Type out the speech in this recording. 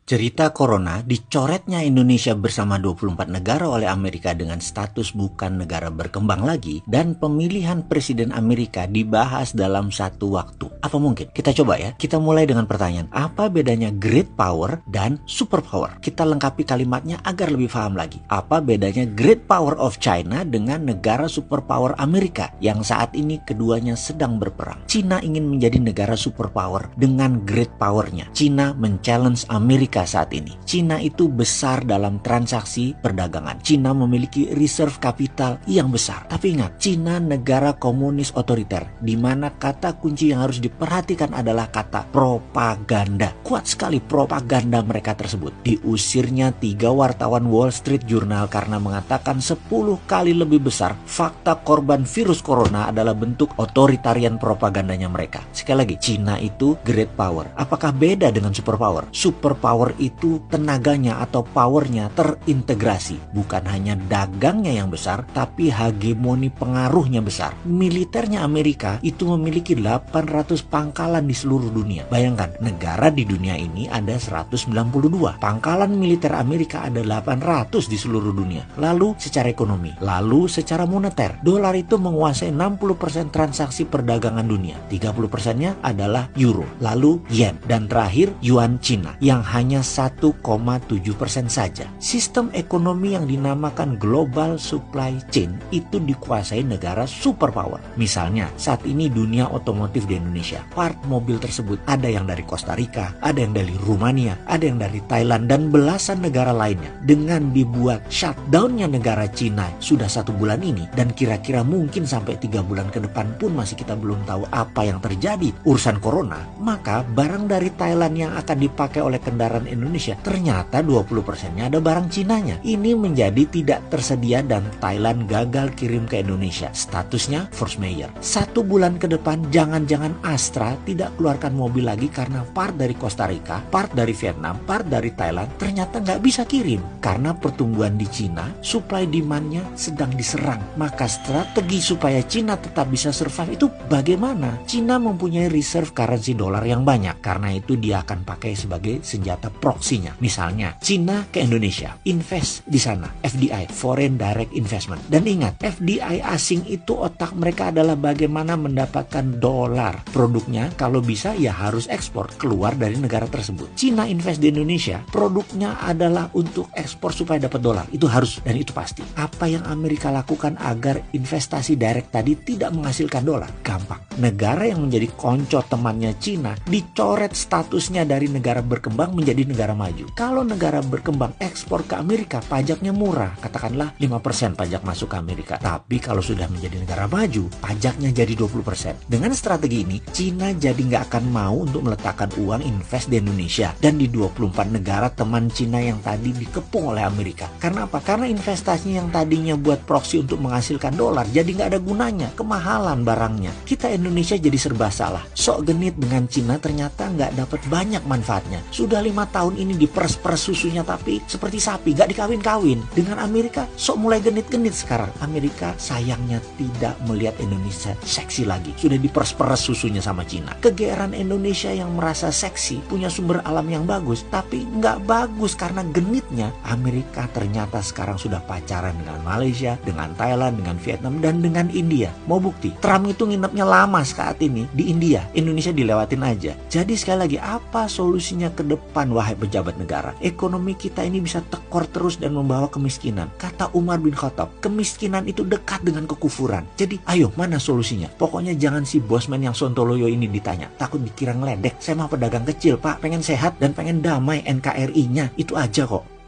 Cerita Corona, dicoretnya Indonesia bersama 24 negara oleh Amerika dengan status bukan negara berkembang lagi, dan pemilihan Presiden Amerika dibahas dalam satu waktu. Apa mungkin? Kita coba ya. Kita mulai dengan pertanyaan, apa bedanya great power dan super power? Kita lengkapi kalimatnya agar lebih paham lagi. Apa bedanya great power of China dengan negara super power Amerika yang saat ini keduanya sedang berperang? Cina ingin menjadi negara super power dengan great powernya. Cina men-challenge Amerika saat ini. Cina itu besar dalam transaksi perdagangan. Cina memiliki reserve kapital yang besar. Tapi ingat, Cina negara komunis otoriter, di mana kata kunci yang harus diperhatikan adalah kata propaganda. Kuat sekali propaganda mereka tersebut. Diusirnya 3 wartawan Wall Street Journal karena mengatakan 10 kali lebih besar fakta korban virus corona adalah bentuk otoritarian propagandanya mereka. Sekali lagi, Cina itu great power. Apakah beda dengan super power? Super power itu tenaganya atau powernya terintegrasi. Bukan hanya dagangnya yang besar, tapi hegemoni pengaruhnya besar. Militernya Amerika itu memiliki 800 pangkalan di seluruh dunia. Bayangkan, negara di dunia ini ada 192. Pangkalan militer Amerika ada 800 di seluruh dunia. Lalu secara ekonomi, lalu secara moneter, dolar itu menguasai 60% transaksi perdagangan dunia. 30%-nya adalah euro, lalu yen, dan terakhir yuan Cina yang hanya 1,7% saja. Sistem ekonomi yang dinamakan global supply chain itu dikuasai negara superpower. Misalnya, saat ini dunia otomotif di Indonesia, part mobil tersebut ada yang dari Costa Rica, ada yang dari Rumania, ada yang dari Thailand, dan belasan negara lainnya. Dengan dibuat shutdown-nya negara Cina sudah 1 bulan ini, dan kira-kira mungkin sampai 3 bulan ke depan pun masih kita belum tahu apa yang terjadi urusan corona, maka barang dari Thailand yang akan dipakai oleh kendaraan Indonesia ternyata 20%-nya ada barang Cinanya. Ini menjadi tidak tersedia dan Thailand gagal kirim ke Indonesia. Statusnya force majeure. 1 bulan ke depan jangan-jangan Astra tidak keluarkan mobil lagi karena part dari Costa Rica, part dari Vietnam, part dari Thailand ternyata nggak bisa kirim. Karena pertumbuhan di Cina, supply demand-nya sedang diserang. Maka strategi supaya Cina tetap bisa survive itu bagaimana? Cina mempunyai reserve currency dolar yang banyak. Karena itu dia akan pakai sebagai senjata proksinya. Misalnya, Cina ke Indonesia, invest di sana, FDI, Foreign Direct Investment. Dan ingat, FDI asing itu otak mereka adalah bagaimana mendapatkan dolar. Produknya kalau bisa ya harus ekspor keluar dari negara tersebut. Cina invest di Indonesia, produknya adalah untuk ekspor supaya dapat dolar. Itu harus dan itu pasti. Apa yang Amerika lakukan agar investasi direct tadi tidak menghasilkan dolar? Gampang. Negara yang menjadi konco temannya Cina dicoret statusnya dari negara berkembang menjadi negara maju. Kalau negara berkembang ekspor ke Amerika, pajaknya murah. Katakanlah 5% pajak masuk ke Amerika. Tapi kalau sudah menjadi negara maju, pajaknya jadi 20%. Dengan strategi ini, Cina jadi nggak akan mau untuk meletakkan uang invest di Indonesia dan di 24 negara teman Cina yang tadi dikepung oleh Amerika. Karena apa? Karena investasinya yang tadinya buat proksi untuk menghasilkan dolar, jadi nggak ada gunanya. Kemahalan barangnya. Kita Indonesia jadi serba salah. Sok genit dengan Cina ternyata nggak dapat banyak manfaatnya. Sudah 5 tahun ini diperes-peres susunya tapi seperti sapi, gak dikawin-kawin. Dengan Amerika sok mulai genit-genit sekarang. Amerika sayangnya tidak melihat Indonesia seksi lagi. Sudah diperes-peres susunya sama Cina. Kegeeran Indonesia yang merasa seksi, punya sumber alam yang bagus, tapi gak bagus karena genitnya. Amerika ternyata sekarang sudah pacaran dengan Malaysia, dengan Thailand, dengan Vietnam, dan dengan India. Mau bukti? Trump itu nginepnya lama saat ini di India. Indonesia dilewatin aja. Jadi sekali lagi, apa solusinya ke depan wahai pejabat negara? Ekonomi kita ini bisa tekor terus dan membawa kemiskinan. Kata Umar bin Khattab, kemiskinan itu dekat dengan kekufuran. Jadi ayo, mana solusinya? Pokoknya jangan si bosman yang sontoloyo ini ditanya. Takut dikira ngeledek. Saya mah pedagang kecil pak, pengen sehat dan pengen damai NKRI-nya. Itu aja kok.